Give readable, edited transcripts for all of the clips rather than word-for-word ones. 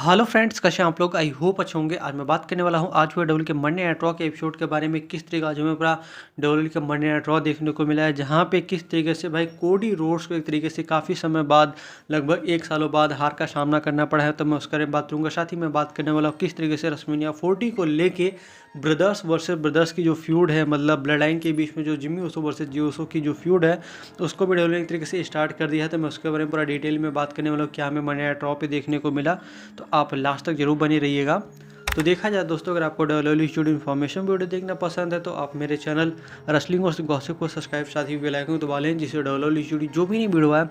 Hello friends, कैसे हैं आप लोग। आई होप अच्छे होंगे। आज मैं बात करने वाला हूं आज हुए डब्ल्यू के मंडे नाइट रॉ के एपिसोड के बारे में। किस तरीके आज हमें पूरा डब्ल्यू के मंडे नाइट रॉ देखने को मिला है, जहां पे किस तरीके से भाई कोडी रोड्स को एक तरीके से काफ़ी समय बाद, लगभग 1 सालों बाद हार का सामना करना पड़ा है। तो मैं उसके बारे में बात करूँगा। साथ ही मैं बात करने वाला हूँ किस तरीके से रेसलमेनिया 40 को लेके ब्रदर्स वर्सेस ब्रदर्स की जो फ्यूड है, मतलब ब्लड लाइन के बीच में जो जिम्मी उसो वर्सेस जी उसो की जो फ्यूड है, तो उसको भी डब्ल्यू एक तरीके से स्टार्ट कर दिया है। तो मैं उसके बारे में पूरा डिटेल में बात करने वाला हूँ, क्या हमें मंडे नाइट रॉ पे देखने को मिला। तो आप लास्ट तक जरूर बने रहिएगा। तो देखा जाए दोस्तों, अगर आपको डब्ल्यूडब्ल्यूई स्टूडियो इन्फॉर्मेशन वीडियो देखना पसंद है तो आप मेरे चैनल रेसलिंग और गॉसिप को सब्सक्राइब, साथ ही बेल आइकन दबा लें, जिससे डब्ल्यूडब्ल्यूई स्टूडियो जो भी नहीं वीडियो है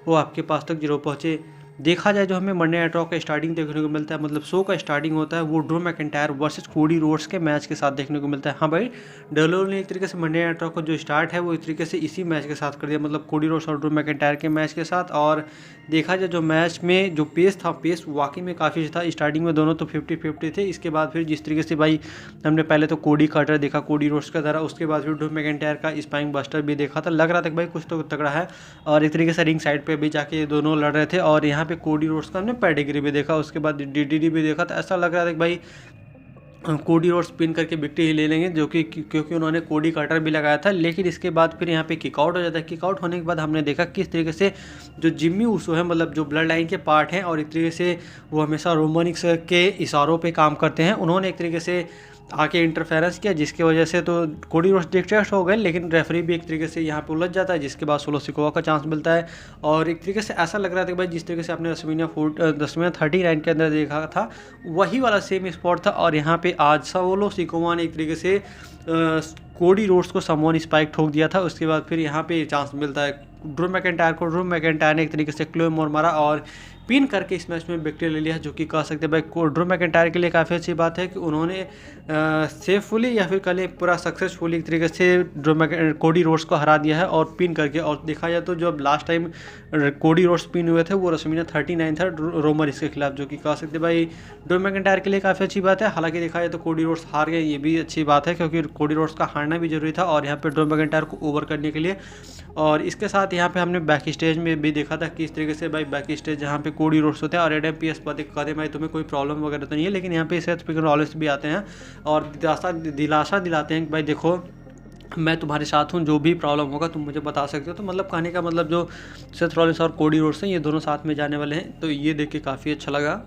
वो आपके पास तक जरूर पहुँचे। देखा जाए, जो हमें मंडे नाइट रॉ का स्टार्टिंग देखने को मिलता है, मतलब शो का स्टार्टिंग होता है वो Drew McIntyre versus Cody Rhodes के मैच के साथ देखने को मिलता है। हाँ भाई, डब्ल्यूडब्ल्यूई ने एक तरीके से मंडे नाइट रॉ का जो स्टार्ट है वो एक तरीके से इसी मैच के साथ कर दिया, मतलब कोडी रोड्स और ड्रू मैकिंटायर के मैच के साथ। और देखा जाए जो मैच में जो पेस था, पेस वाकई में काफ़ी था। स्टार्टिंग में दोनों तो 50-50 थे। इसके बाद फिर जिस तरीके से भाई हमने पहले तो कोडी कार्टर देखा, कोडी रोड्स का धरा, उसके बाद फिर ड्रू मैकिंटायर का स्पाइंग बस्टर भी देखा था। लग रहा था कि भाई कुछ तो तगड़ा है। और एक तरीके से रिंग साइड पे भी जाके ये दोनों लड़ रहे थे। और यहाँ पे कोडी रोड्स का हमने पेडिग्री भी देखा, उसके बाद डीडीडी भी देखा। तो ऐसा लग रहा था कि भाई कोडी रोड्स पिन करके विक्ट्री ही ले लेंगे, जो कि क्योंकि उन्होंने कोडी कार्टर भी लगाया था। लेकिन इसके बाद फिर यहाँ पे किकआउट हो जाता है। किकआउट होने के बाद हमने देखा किस तरीके से जो जिम्मी ऊसो है, मतलब जो ब्लड लाइन के पार्ट हैं, और एक तरीके से वो हमेशा रोमनिक्स के इशारों पे काम करते हैं, उन्होंने एक तरीके से आके इंटरफेरेंस किया, जिसकी वजह से तो कोडी रोड्स डिस्ट्रैक्ट हो गए। लेकिन रेफरी भी एक तरीके से यहाँ पे उलझ जाता है, जिसके बाद सोलो सिकोवा का चांस मिलता है। और एक तरीके से ऐसा लग रहा था कि भाई जिस तरीके से आपने रेसलमेनिया 39 के अंदर देखा था, वही वाला सेम स्पॉट था। और यहाँ पे आज सोलो सिकोवा ने एक तरीके से कोडी रोड्स को समवन स्पाइक ठोक दिया था। उसके बाद फिर यहाँ पे चांस मिलता है ड्रू मैकिंटायर को। ड्रू मैकिंटायर ने एक तरीके से क्लो मोर मारा और पिन करके इस मैच में विक्ट्री ले लिया, जो कि कह सकते हैं भाई ड्रू मैकिंटायर के लिए काफ़ी अच्छी बात है कि उन्होंने सेफुली या फिर कल पूरा सक्सेसफुली एक तरीके से कोडी रोड्स को हरा दिया है और पिन करके। और देखा जाए तो जो last time Cody Rhodes pin हुए थे वो रेसलमेनिया 39 था रोमन इसके खिलाफ, जो कि कह सकते हैं भाई ड्रू मैकिंटायर के लिए काफ़ी अच्छी बात है। हालांकि देखा जाए तो कोडी रोड्स हार गए, ये भी अच्छी बात है, क्योंकि कोडी रोड्स का हारना भी जरूरी था और यहाँ पे ड्रू मैकिंटायर को ओवर करने के लिए। और इसके साथ यहाँ पे हमने बैक स्टेज में भी देखा था किस तरीके से भाई बैक स्टेज जहाँ पे कोडी रोड्स होते हैं और एडम पीएस कहते हैं भाई तुम्हें कोई प्रॉब्लम वगैरह तो नहीं है। लेकिन यहाँ पे सेथ फ्रीकिंग रॉलिंस भी आते हैं और दिलासा दिलाते हैं कि भाई देखो मैं तुम्हारे साथ हूँ, जो भी प्रॉब्लम होगा तुम मुझे बता सकते हो। तो मतलब कहने का मतलब जो सेथ रॉलिंस और कोडी रोड्स हैं, ये दोनों साथ में जाने वाले हैं। तो ये देख के काफ़ी अच्छा लगा।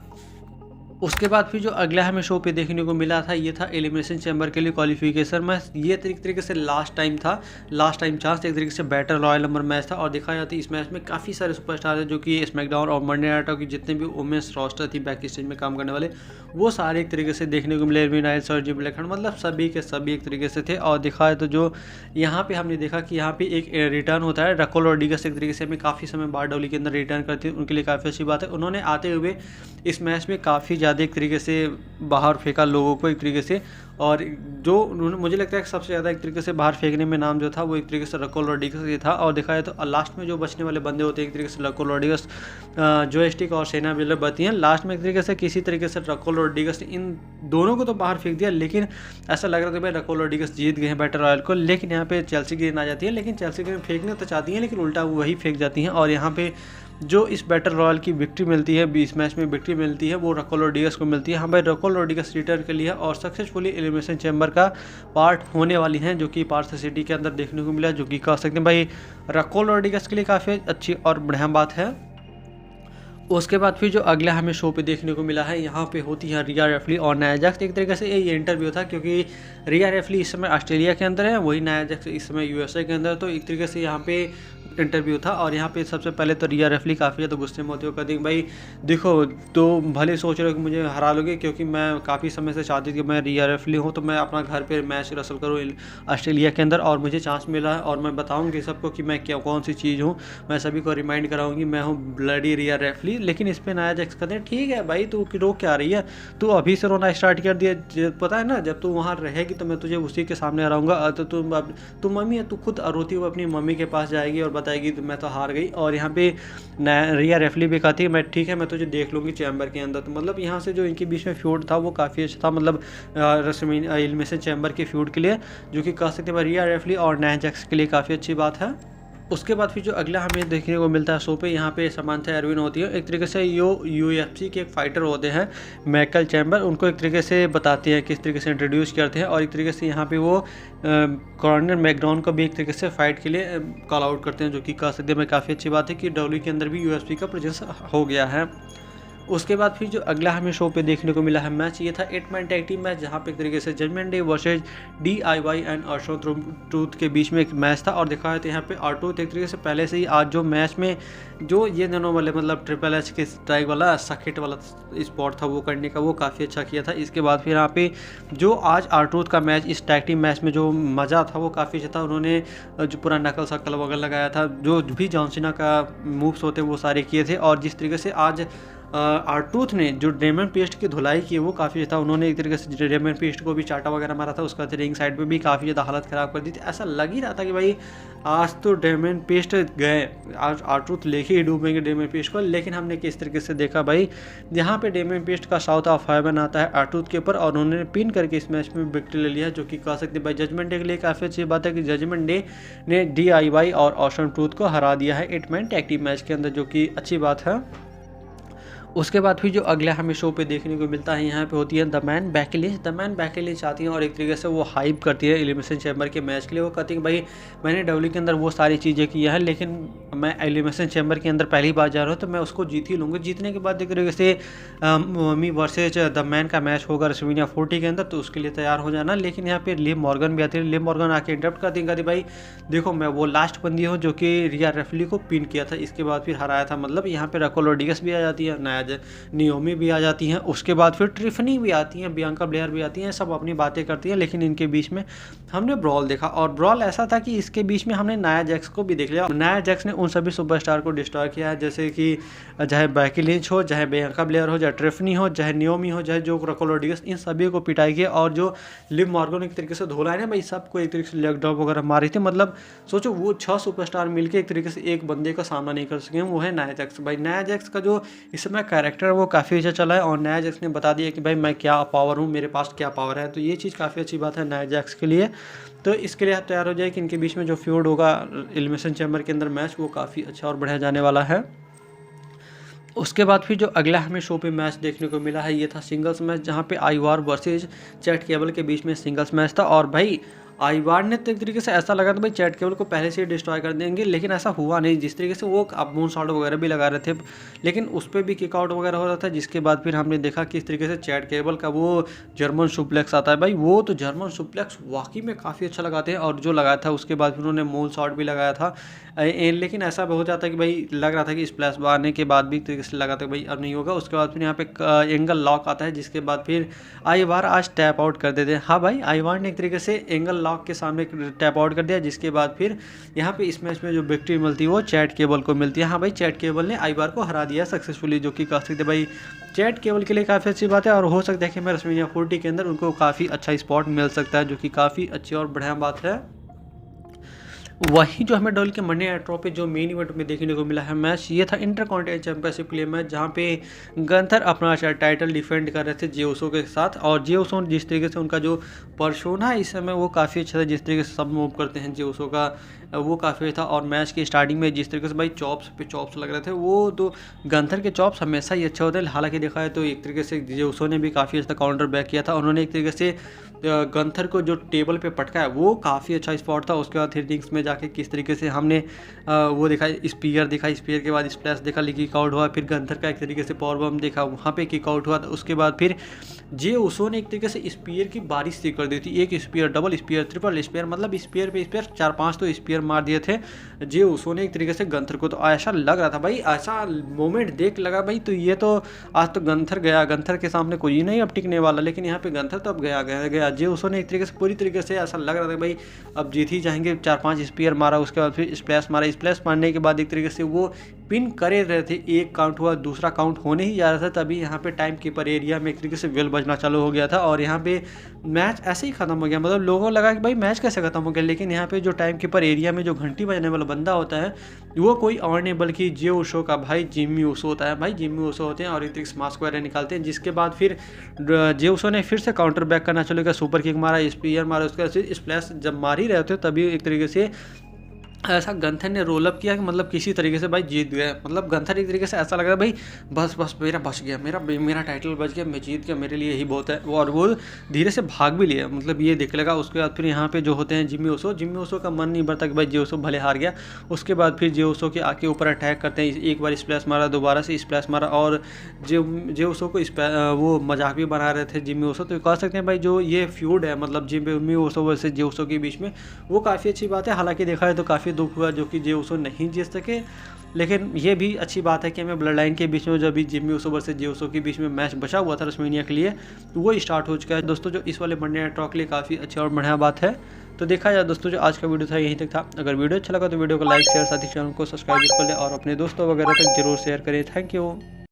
उसके बाद फिर जो अगला हमें शो पे देखने को मिला था, ये था एलिमिनेशन चैम्बर के लिए क्वालिफिकेशन मैच। ये तरीके से लास्ट टाइम था, लास्ट टाइम चांस, एक तरीके से बैटल रॉयल नंबर मैच था। और देखा जाता है इस मैच में काफ़ी सारे सुपरस्टार हैं, जो कि स्मैकडाउन और मंडे नाइट रॉ की जितने भी वुमेन्स रोस्टर थी बैक स्टेज में काम करने वाले, वो सारे एक तरीके से देखने को मिले। एल्विन नाइल्स और जिम ब्लैकहैंड, मतलब सभी के सभी एक तरीके से थे। और देखा है तो जो यहाँ पे हमने देखा कि यहाँ पे एक रिटर्न होता है, रकोल रोड्रिगस एक तरीके से हमें काफ़ी समय बाद डब्ल्यू के अंदर रिटर्न करती है, उनके लिए काफ़ी अच्छी बात है। उन्होंने आते हुए इस मैच में काफ़ी ज़्यादा एक तरीके से बाहर फेंका लोगों को एक तरीके से। और जो उन्होंने, मुझे लगता है कि सबसे ज़्यादा एक तरीके से बाहर फेंकने में नाम जो था वो एक तरीके से रकोल रोड्रिगस ही था। और देखा जाए तो लास्ट में जो बचने वाले बंदे होते हैं एक तरीके से रकोल रोड्रिगस, जो स्टिक और सेना बिलर बचती हैं लास्ट में। एक तरीके से किसी तरीके से रकोल रोड्रिगस ने इन दोनों को तो बाहर फेंक दिया, लेकिन ऐसा लग रहा था भाई रकोल रोड्रिगस जीत गए हैं बैटल रॉयल को। लेकिन यहाँ पे चेल्सी ग्रीन आ जाती है, लेकिन चेल्सी ग्रीन फेंकने तो चाहती हैं लेकिन उल्टा वही फेंक जाती हैं। और यहाँ पे जो इस बैटल रॉयल की विक्ट्री मिलती है, 20 मैच में विक्ट्री मिलती है, वो रकोल रोड्रिगस को मिलती है। हाँ भाई, रकोल रोड्रिगस रिटर्न के लिए और सक्सेसफुली एलिमिनेशन चैम्बर का पार्ट होने वाली हैं, जो कि पार्थ सिटी के अंदर देखने को मिला, जो कि कह सकते हैं भाई रकोल रोड्रिगस के लिए काफ़ी अच्छी और बढ़िया बात है। उसके बाद फिर जो अगला हमें शो पे देखने को मिला है, यहाँ पे होती है रिया रेफली और नाया जैक्स। एक तरीके से ये इंटरव्यू था, क्योंकि रिया रेफली इस समय ऑस्ट्रेलिया के अंदर है, वही नाया जैक्स इस समय यूएसए के अंदर। तो एक तरीके से यहाँ पे इंटरव्यू था। और यहाँ पे सबसे पहले तो रिया रेफली काफ़ी ज़्यादा गुस्से में होती है, कहती भाई देखो तो भले सोच रहे हो कि मुझे हरा लोगे, क्योंकि मैं काफ़ी समय से चाहती थी कि मैं रिया रेफली हूँ तो मैं अपना घर पे मैच रसल करूँ ऑस्ट्रेलिया के अंदर, और मुझे चांस मिला है और मैं बताऊँगी सबको कि मैं क्या कौन सी चीज़ हूँ, मैं सभी को रिमाइंड कराऊँगी मैं हूँ ब्लडी रिया रेफली। लेकिन इस पर नाया जैक्स कहते हैं ठीक है भाई, तू रो क्या रही है, तू अभी से रोना स्टार्ट कर दिया, पता है ना जब तू वहाँ रहेगी तो मैं तुझे उसी के सामने हराऊँगा। तो तू मम्मी है, तू खुद रोती हुई अपनी मम्मी के पास जाएगी और बताएगी मैं तो हार गई। और यहाँ पे रिया रेफली भी कहती है मैं ठीक है, मैं तुझे देख लूँगी चैम्बर के अंदर। तो मतलब यहाँ से जो इनके बीच में फ्यूड था वो काफ़ी अच्छा था, मतलब एलिमिनेशन चैम्बर के फ्यूड के लिए, जो कि कह सकते हैं रिया रेफली और नाया जैक्स के लिए काफ़ी अच्छी बात है। उसके बाद फिर जो अगला हमें देखने को मिलता है शो पे, यहाँ पे समांथा एरविन होती है, एक तरीके से UFC के एक फाइटर होते हैं माइकल चैम्बर, उनको एक तरीके से बताते हैं किस तरीके से इंट्रोड्यूस करते हैं, और एक तरीके से यहाँ पे वो कॉर्नर मैकडॉन को भी एक तरीके से फाइट के लिए कॉल आउट करते हैं, जो कि कह सकते हैं काफ़ी अच्छी बात है कि डब्ल्यू के अंदर भी UFC का प्रेजेंस हो गया है। उसके बाद फिर जो अगला हमें शो पे देखने को मिला है मैच, ये था 8 मैन टैग टीम मैच, जहाँ पे एक तरीके से judgment day versus DIY and अर्शोन ट्रूथ के बीच में एक मैच था। और दिखाया था यहाँ पे R-Truth एक तरीके से पहले से ही आज जो मैच में जो ये दोनों वाले मतलब ट्रिपल एच के स्ट्राइक वाला सकिट वाला स्पॉट था वो करने का, वो काफ़ी अच्छा किया था। इसके बाद फिर यहाँ पे जो आज R-Truth का मैच, इस टैग टीम मैच में जो मज़ा था वो काफ़ी अच्छा था। उन्होंने जो पूरा नकल सकल वगैरह लगाया था, जो भी जॉन सीना का मूव्स होते वो सारे किए थे। और जिस तरीके से आज R-Truth ने जो डेमन पेस्ट की धुलाई की वो काफ़ी था, उन्होंने एक तरीके से डेमन पेस्ट को भी चाटा वगैरह मारा था, उसका रिंग साइड पे भी काफ़ी ज़्यादा हालत ख़राब कर दी थी। ऐसा लग ही रहा था कि भाई आज तो डेमन पेस्ट गए, आज R-Truth लेके ही डूबेंगे डेमन पेस्ट को। लेकिन हमने किस तरीके से देखा भाई, यहाँ पे डेमन पेस्ट का साउथ ऑफ हेवन आता है R-Truth के ऊपर, और उन्होंने पिन करके इस मैच में विक्ट्री ले लिया, जो कि कह सकते हैं भाई जजमेंट डे के लिए काफ़ी अच्छी बात है कि जजमेंट डे ने DIY और अर्शोन ट्रूथ को हरा दिया है 8 मैन टैग टीम मैच के अंदर, जो कि अच्छी बात है। उसके बाद फिर जो अगला हमें शो पे देखने को मिलता है, यहाँ पे होती है the man Becky Lynch. The man Becky Lynch आती है और एक तरीके से वो हाइप करती है एलिमिनेशन चैम्बर के मैच के लिए। वो कहती है कि भाई मैंने डब्ल्यू के अंदर वो सारी चीज़ें की हैं, लेकिन मैं एलिमिनेशन चैम्बर के अंदर पहली बार जा रहा हूँ तो मैं उसको जीत ही लूँगी। जीतने के बाद एक तरीके से मी वर्सेज द मैन का मैच होगा रेसलमेनिया 40 के अंदर, तो उसके लिए तैयार हो जाना। लेकिन यहाँ पे लिव मॉर्गन भी आती है। लिव मॉर्गन आके इंटरप्ट करती है, कहती भाई देखो मैं वो लास्ट बंदी हूँ जो कि रिया रेफली को पिन किया था, इसके बाद फिर हराया था। मतलब यहाँ पे रैक्वेल रोड्रिगेज भी आ जाती है, नियोमी भी आ जाती हैं, उसके बाद फिर ट्रिफनी भी आती हैं, बियांका ब्लेयर भी आती हैं, सब अपनी बातें करती हैं। लेकिन इनके बीच में हमने ब्रॉल देखा, और ब्रॉल ऐसा था कि इसके बीच में हमने नाया जैक्स को भी देख लिया। नाया जैक्स ने उन सभी सुपरस्टार को डिस्ट्रॉय किया है, जैसे कि चाहे बेकी लिंच हो, चाहे बियांका ब्लेयर हो, चाहे ट्रिफनी हो, चाहे नियोमी हो, चाहे जो रैक्वेल रोड्रिगेज, इन सभी को पिटाई किया। और जो लिव मॉर्गन एक तरीके से धोला है ना भाई, सबको एक तरीके से लेग ड्रॉप वगैरह मारी थी। मतलब सोचो वो 6 सुपरस्टार मिलकर एक तरीके से एक बंदे का सामना नहीं कर सके, वो है नाया जैक्स। भाई नाया जैक्स का जो इस समय कैरेक्टर है वो काफ़ी अच्छा चला है, और नाया जैक्स ने बता दिया कि भाई मैं क्या पावर हूँ, मेरे पास क्या पावर है। तो ये चीज़ काफ़ी अच्छी बात है नाया जैक्स के लिए। तो इसके लिए आप तैयार हो जाए कि इनके बीच में जो फ्यूड होगा एलिमिनेशन चैम्बर के अंदर मैच, वो काफ़ी अच्छा और बढ़िया जाने वाला है। उसके बाद फिर जो अगला हमें शो पे मैच देखने को मिला है, ये था सिंगल्स मैच, जहाँ पे आईवार वर्सेज चैट केबल के बीच में सिंगल्स मैच था। और भाई आईवार ने तो एक तरीके से ऐसा लगा था भाई चैट केबल को पहले से ही डिस्ट्रॉय कर देंगे, लेकिन ऐसा हुआ नहीं। जिस तरीके से वो अब मून शॉट वगैरह भी लगा रहे थे, लेकिन उस पर भी किकआउट वगैरह हो रहा था। जिसके बाद फिर हमने देखा किस तरीके से चैट केबल का वो जर्मन सुप्लेक्स आता है। भाई वो तो जर्मन सुप्लेक्स वाकई में काफ़ी अच्छा लगाते हैं, और जो लगाया था उसके बाद फिर उन्होंने मून शॉट भी लगाया था। लेकिन ऐसा हो जाता है कि भाई लग रहा था कि स्प्लैश आने के बाद भी तरीके से लगा था भाई अब नहीं होगा। उसके बाद फिर यहाँ पे एंगल लॉक आता है, जिसके बाद फिर आईवार आज टैप आउट कर देते हैं। हाँ भाई आईवार ने एक तरीके से एंगल लॉक के सामने टैप आउट कर दिया, जिसके बाद फिर यहाँ पे इस मैच में जो विक्ट्री मिलती है वो चैट केबल को मिलती है। हाँ भाई चैट केबल ने आईवार को हरा दिया सक्सेसफुली, जो कि कह सकते भाई चैट केबल के लिए काफ़ी अच्छी बात है। और हो सकता है कि रेसलमेनिया 40 के अंदर उनको काफ़ी अच्छा स्पॉट मिल सकता है, जो कि काफ़ी अच्छी और बढ़िया बात है। वही जो हमें डब्ल्यू के मंडे नाइट रॉ पे जो मेन इवेंट में देखने को मिला है मैच, ये था इंटरकॉन्टिनेंटल चैंपियनशिप के लिए मैच, जहाँ पे गंथर अपना टाइटल डिफेंड कर रहे थे जे उसो के साथ। और जे उसो जिस तरीके से उनका जो पर्सोना इस समय वो काफ़ी अच्छा था, जिस तरीके से सब मूव करते हैं जे उसो का, वो काफ़ी था। और मैच की स्टार्टिंग में जिस तरीके से भाई चॉप्स पे चॉप्स लग रहे थे, वो तो गंथर के चॉप्स हमेशा ही अच्छे होते हैं। हालांकि देखा है तो एक तरीके से जे उसो ने भी काफ़ी अच्छा काउंटर बैक किया था। उन्होंने एक तरीके से गंथर को जो टेबल पे पटकाया वो काफ़ी अच्छा स्पॉट था। उसके बाद फिर रिंग्स में जाके किस तरीके से हमने वो देखा, स्पीयर देखा, स्पीयर के बाद स्प्लैश देखा, किक आउट हुआ। फिर गंथर का एक तरीके से पावर बम देखा, वहाँ पे किक आउट हुआ। उसके बाद फिर जे उसो ने एक तरीके से स्पीयर की बारिश सी कर दी थी, एक spear, double spear, triple spear, मतलब स्पीयर पे स्पीयर 4-5 तो स्पीयर मार दिए थे जे उसो ने एक तरीके से गंथर को। तो ऐसा लग रहा था भाई, ऐसा मोमेंट देख लगा भाई तो ये तो आज तो गंथर गया, गंथर के सामने कोई नहीं अब टिकने वाला। लेकिन यहाँ पे गंथर तो अब गया जे उसो ने एक तरीके से पूरी तरीके से ऐसा लग रहा था भाई अब जीत ही जाएंगे। 4-5 स्पीयर मारा, उसके बाद फिर स्प्लैश मारा, स्प्लैश मारने के बाद एक तरीके से वो पिन करे रहे थे। एक काउंट हुआ, दूसरा काउंट होने ही जा रहा था, तभी यहाँ पे टाइम कीपर एरिया में एक तरीके से वेल बजना चालू हो गया था। और यहाँ पे मैच ऐसे ही खत्म हो गया। मतलब लोगों को लगा कि भाई मैच कैसे खत्म हो गया, लेकिन यहाँ पे जो टाइम कीपर एरिया में जो घंटी बजाने वाला बंदा होता है वो कोई और नहीं बल्कि जे उसो का भाई जिम्मी उसो होता है। भाई जिम्मी उसो होते हैं और एक तरीके से मास्क वगैरह निकालते हैं। जिसके बाद फिर जे उसो ने फिर से काउंटर बैक करना चालू किया, सुपर किक मारा, स्पीयर मारा, उसके बाद स्प्लैश जब मार ही रहे थे तभी एक तरीके से ऐसा गंथर ने रोल अप किया कि मतलब किसी तरीके से भाई जीत गया। मतलब गंथर एक तरीके से ऐसा लग रहा है भाई बस मेरा बच गया, मेरा टाइटल बच गया, मैं जीत गया, मेरे लिए यही बहुत है। और वो धीरे से भाग भी लिया, मतलब ये दिख लगा। उसके बाद फिर यहाँ पे जो होते हैं जिम्मी ओसो का मन नहीं भरता कि भाई जे ओसो भले हार गया। उसके बाद फिर जे ओसो के आके ऊपर अटैक करते हैं, एक बार स्प्लैश मारा, दोबारा से स्प्लैश मारा, और जे ओसो को वो मजाक भी बना रहे थे जिम्मी ओसो। तो कह सकते हैं भाई जो ये फ्यूड है मतलब जिम्मी ओसो वर्सेस जे ओसो के बीच में, वो काफ़ी अच्छी बात है। हालांकि देखा है तो काफ़ी दुख हुआ जो कि जे ओसो नहीं जीत सके, लेकिन ये भी अच्छी बात है कि हमें ब्लड लाइन के बीच में जो अभी जिम्मी ओसो वर्सेस जे ओसो के बीच में मैच बचा हुआ था रेसलमेनिया के लिए, तो वो स्टार्ट हो चुका है दोस्तों, जो इस वाले मंडे नाइट रॉ के लिए काफ़ी अच्छी और बढ़िया बात है। तो देखा जाए दोस्तों, जो आज का वीडियो था यहीं तक था। अगर वीडियो अच्छा लगा तो वीडियो को लाइक शेयर, साथ ही चैनल को सब्सक्राइब कर लें और अपने दोस्तों वगैरह तक जरूर शेयर करें। Thank you.